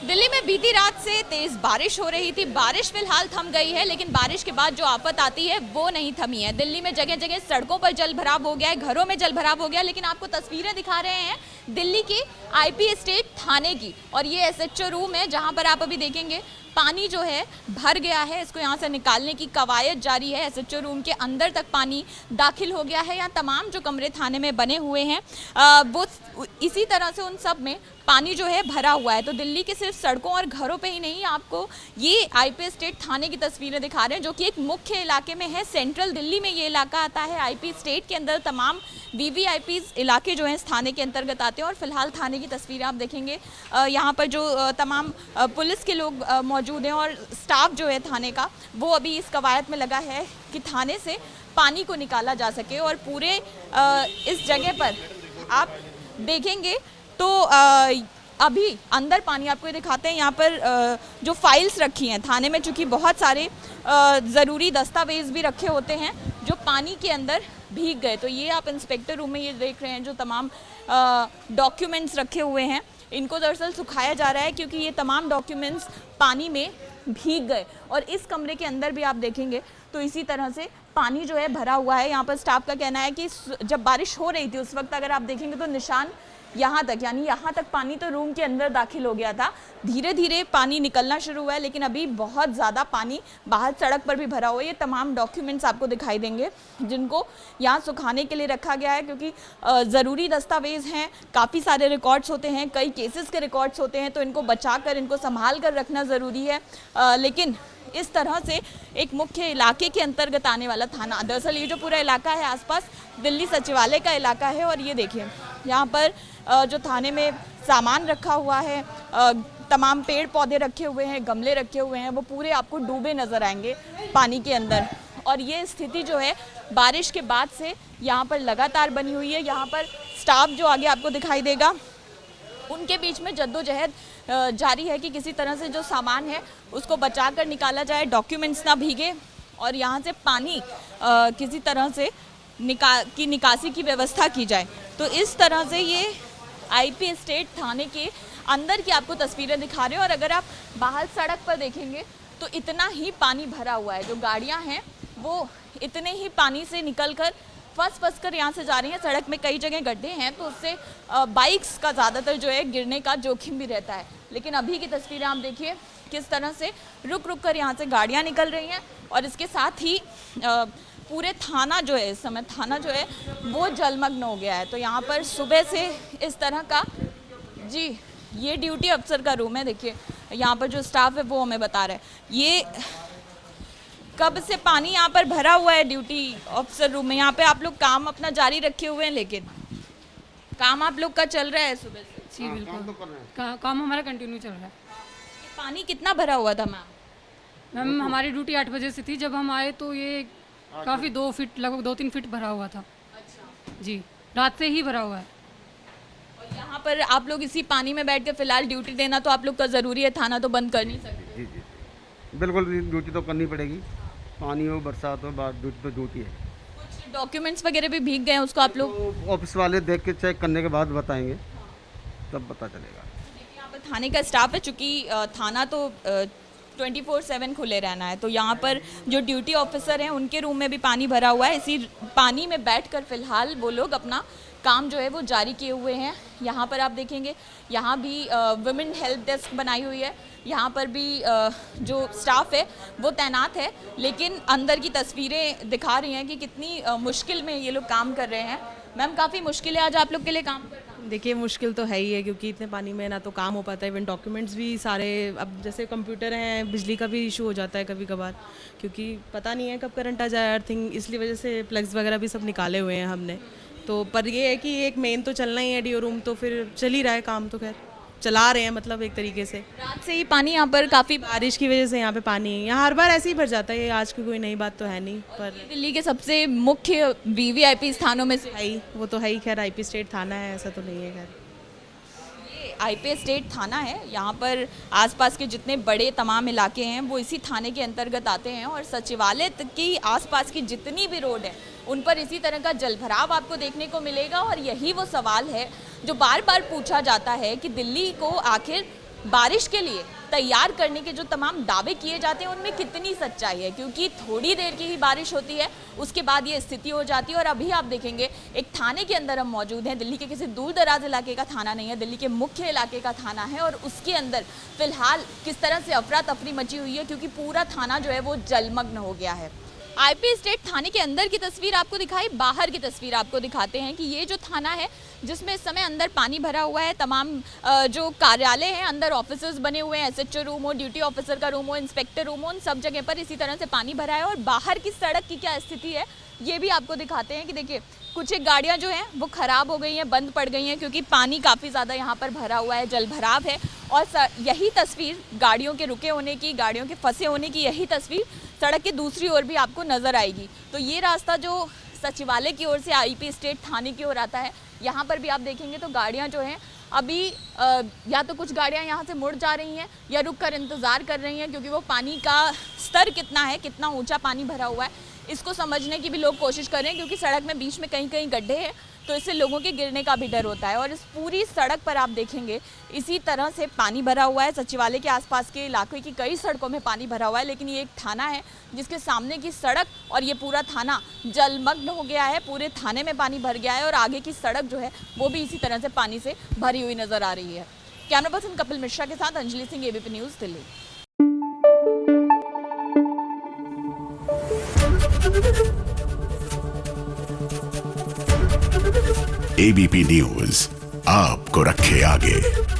दिल्ली में बीती रात से तेज बारिश हो रही थी। बारिश फिलहाल थम गई है, लेकिन बारिश के बाद जो आफत आती है वो नहीं थमी है। दिल्ली में जगह जगह सड़कों पर जल भराव हो गया है, घरों में जल भराव हो गया। लेकिन आपको तस्वीरें दिखा रहे हैं दिल्ली के आईपी स्टेट थाने की, और ये एसएचओ रूम है जहां पर आप अभी देखेंगे पानी जो है भर गया है। इसको यहाँ से निकालने की कवायद जारी है। एसएचओ रूम के अंदर तक पानी दाखिल हो गया है। यहाँ तमाम जो कमरे थाने में बने हुए हैं वो इसी तरह से उन सब में पानी जो है भरा हुआ है। तो दिल्ली के सिर्फ सड़कों और घरों पे ही नहीं, आपको ये आईपी स्टेट थाने की तस्वीरें दिखा रहे हैं, जो कि एक मुख्य इलाके में है। सेंट्रल दिल्ली में ये इलाका आता है। आईपी स्टेट के अंदर तमाम वीवीआईपी इलाके जो हैं इस थाने के अंतर्गत आते हैं। और फिलहाल थाने की तस्वीरें आप देखेंगे, यहाँ पर जो तमाम पुलिस के लोग मौजूद हैं और स्टाफ जो है थाने का, वो अभी इस कवायद में लगा है कि थाने से पानी को निकाला जा सके। और पूरे इस जगह पर आप देखेंगे तो अभी अंदर पानी आपको ये दिखाते हैं। यहाँ पर जो फाइल्स रखी हैं थाने में, चूँकि बहुत सारे ज़रूरी दस्तावेज़ भी रखे होते हैं जो पानी के अंदर भीग गए। तो ये आप इंस्पेक्टर रूम में ये देख रहे हैं, जो तमाम डॉक्यूमेंट्स रखे हुए हैं, इनको दरअसल सुखाया जा रहा है क्योंकि ये तमाम डॉक्यूमेंट्स पानी में भीग गए। और इस कमरे के अंदर भी आप देखेंगे तो इसी तरह से पानी जो है भरा हुआ है। यहाँ पर स्टाफ का कहना है कि जब बारिश हो रही थी उस वक्त अगर आप देखेंगे तो निशान यहाँ तक, यानी यहाँ तक पानी तो रूम के अंदर दाखिल हो गया था। धीरे धीरे पानी निकलना शुरू हुआ है, लेकिन अभी बहुत ज़्यादा पानी बाहर सड़क पर भी भरा हुआ है। ये तमाम डॉक्यूमेंट्स आपको दिखाई देंगे जिनको यहाँ सुखाने के लिए रखा गया है, क्योंकि ज़रूरी दस्तावेज़ हैं, काफ़ी सारे रिकॉर्ड्स होते हैं, कई केसेस के रिकॉर्ड्स होते हैं, तो इनको बचा कर, इनको संभाल कर रखना ज़रूरी है। लेकिन इस तरह से एक मुख्य इलाके के अंतर्गत आने वाला थाना, दरअसल ये जो पूरा इलाका है आसपास दिल्ली सचिवालय का इलाका है। और ये देखिए यहाँ पर जो थाने में सामान रखा हुआ है, तमाम पेड़ पौधे रखे हुए हैं, गमले रखे हुए हैं, वो पूरे आपको डूबे नज़र आएंगे पानी के अंदर। और ये स्थिति जो है बारिश के बाद से यहाँ पर लगातार बनी हुई है। यहाँ पर स्टाफ जो आगे आपको दिखाई देगा, उनके बीच में जद्दोजहद जारी है कि किसी तरह से जो सामान है उसको बचा कर निकाला जाए, डॉक्यूमेंट्स ना भीगे और यहाँ से पानी किसी तरह से निकासी की व्यवस्था की जाए। तो इस तरह से ये आईपी स्टेट थाने के अंदर की आपको तस्वीरें दिखा रहे हैं। और अगर आप बाहर सड़क पर देखेंगे तो इतना ही पानी भरा हुआ है, जो गाड़ियाँ हैं वो इतने ही पानी से निकल कर फंस कर यहाँ से जा रही हैं। सड़क में कई जगह गड्ढे हैं, तो उससे बाइक्स का ज़्यादातर जो है गिरने का जोखिम भी रहता है। लेकिन अभी की तस्वीरें आप देखिए किस तरह से रुक कर यहाँ से गाड़ियाँ निकल रही हैं। और इसके साथ ही पूरे थाना जो है, इस समय थाना जो है वो जलमग्न हो गया है। तो यहाँ पर सुबह से इस तरह का, जी ये ड्यूटी अफसर का रूम है, देखिए यहाँ पर जो स्टाफ है वो हमें बता रहा है ये कब से पानी यहाँ पर भरा हुआ है ड्यूटी ऑफिसर रूम में। यहाँ पे आप लोग काम अपना जारी रखे हुए हैं, लेकिन काम आप लोग का चल रहा है सुबह से? जी बिल्कुल, काम हमारा कंटिन्यू चल रहा है। पानी कितना भरा हुआ था मैम? हमारी ड्यूटी 8 बजे से थी, जब हम आए तो ये काफ़ी 2 फीट, लगभग 2-3 फीट भरा हुआ था। अच्छा जी, रात से ही भरा हुआ है। और यहाँ पर आप लोग इसी पानी में बैठ कर फिलहाल ड्यूटी देना तो आप लोग का ज़रूरी है, थाना तो बंद कर नहीं सकते। जी जी बिल्कुल, ड्यूटी तो करनी पड़ेगी, पानी हो बरसात हो, ड्यूटी तो ड्यूटी है। कुछ डॉक्यूमेंट्स वगैरह भी भीग गए हैं, उसको आप लोग तो ऑफिस वाले देख के चेक करने के बाद बताएंगे, तब पता चलेगा। यहाँ पर थाने का स्टाफ है, चूँकि थाना तो 24/7 खुले रहना है, तो यहाँ पर जो ड्यूटी ऑफिसर हैं उनके रूम में भी पानी भरा हुआ है। इसी पानी में बैठकर फिलहाल वो लोग अपना काम जो है वो जारी किए हुए हैं। यहाँ पर आप देखेंगे यहाँ भी वुमेन हेल्प डेस्क बनाई हुई है, यहाँ पर भी जो स्टाफ है वो तैनात है। लेकिन अंदर की तस्वीरें दिखा रही हैं कि कितनी मुश्किल में ये लोग काम कर रहे हैं। मैम, काफ़ी मुश्किल है आज आप लोग के लिए काम करना? देखिए, मुश्किल तो है ही है, क्योंकि इतने पानी में ना तो काम हो पाता है, इवन डॉक्यूमेंट्स भी सारे, अब जैसे कंप्यूटर हैं, बिजली का भी इशू हो जाता है कभी कभार, क्योंकि पता नहीं है कब करंट आ जाए, अर्थिंग, इसलिए वजह से प्लग्स वगैरह भी सब निकाले हुए हैं हमने। तो पर ये है कि एक मेन तो चलना ही है डीओ रूम, तो फिर चल ही रहा है काम, तो खैर चला रहे हैं, मतलब एक तरीके से। रात से ही पानी यहाँ पर काफ़ी, बारिश की वजह से यहाँ पे पानी है, यहाँ हर बार ऐसे ही भर जाता है, ये आज की कोई नई बात तो है नहीं। पर दिल्ली के सबसे मुख्य वीवीआईपी स्थानों में से है ही, वो तो है ही, खैर आईपी स्टेट थाना है, ऐसा तो नहीं है। खैर आईपी स्टेट थाना है, यहाँ पर आसपास के जितने बड़े तमाम इलाके हैं वो इसी थाने के अंतर्गत आते हैं। और सचिवालय की आसपास की जितनी भी रोड है उन पर इसी तरह का जलभराव आपको देखने को मिलेगा। और यही वो सवाल है जो बार बार पूछा जाता है कि दिल्ली को आखिर बारिश के लिए तैयार करने के जो तमाम दावे किए जाते हैं उनमें कितनी सच्चाई है, क्योंकि थोड़ी देर की ही बारिश होती है, उसके बाद ये स्थिति हो जाती है। और अभी आप देखेंगे एक थाने के अंदर हम मौजूद हैं, दिल्ली के किसी दूर दराज इलाके का थाना नहीं है, दिल्ली के मुख्य इलाके का थाना है, और उसके अंदर फिलहाल किस तरह से अफरा तफरी मची हुई है, क्योंकि पूरा थाना जो है वो जलमग्न हो गया है। आईपी स्टेट थाने के अंदर की तस्वीर आपको दिखाई, बाहर की तस्वीर आपको दिखाते हैं कि ये जो थाना है जिसमें इस समय अंदर पानी भरा हुआ है, तमाम जो कार्यालय हैं अंदर ऑफिसर्स बने हुए हैं, एसएचओ रूम हो, ड्यूटी ऑफिसर का रूम हो, इंस्पेक्टर रूम हो, उन सब जगह पर इसी तरह से पानी भरा है। और बाहर की सड़क की क्या स्थिति है ये भी आपको दिखाते हैं कि देखिए कुछ एक गाड़ियाँ जो हैं वो ख़राब हो गई हैं, बंद पड़ गई हैं, क्योंकि पानी काफ़ी ज़्यादा यहाँ पर भरा हुआ है, जल भराव है। और यही तस्वीर गाड़ियों के रुके होने की, गाड़ियों के फंसे होने की, यही तस्वीर सड़क की दूसरी ओर भी आपको नज़र आएगी। तो ये रास्ता जो सचिवालय की ओर से आईपी स्टेट थाने की ओर आता है, यहाँ पर भी आप देखेंगे तो गाड़ियाँ जो हैं अभी या तो कुछ गाड़ियाँ यहाँ से मुड़ जा रही हैं या रुक कर इंतज़ार कर रही हैं, क्योंकि वो पानी का स्तर कितना है, कितना ऊंचा पानी भरा हुआ है, इसको समझने की भी लोग कोशिश कर रहे हैं, क्योंकि सड़क में बीच में कहीं कहीं गड्ढे हैं, तो इससे लोगों के गिरने का भी डर होता है। और इस पूरी सड़क पर आप देखेंगे इसी तरह से पानी भरा हुआ है। सचिवालय के आसपास के इलाके की कई सड़कों में पानी भरा हुआ है, लेकिन ये एक थाना है जिसके सामने की सड़क और ये पूरा थाना जलमग्न हो गया है, पूरे थाने में पानी भर गया है, और आगे की सड़क जो है वो भी इसी तरह से पानी से भरी हुई नजर आ रही है। कैमरा पर्सन कपिल मिश्रा के साथ Anjali Singh, ABP news, Delhi. ABP news आपको रखे आगे।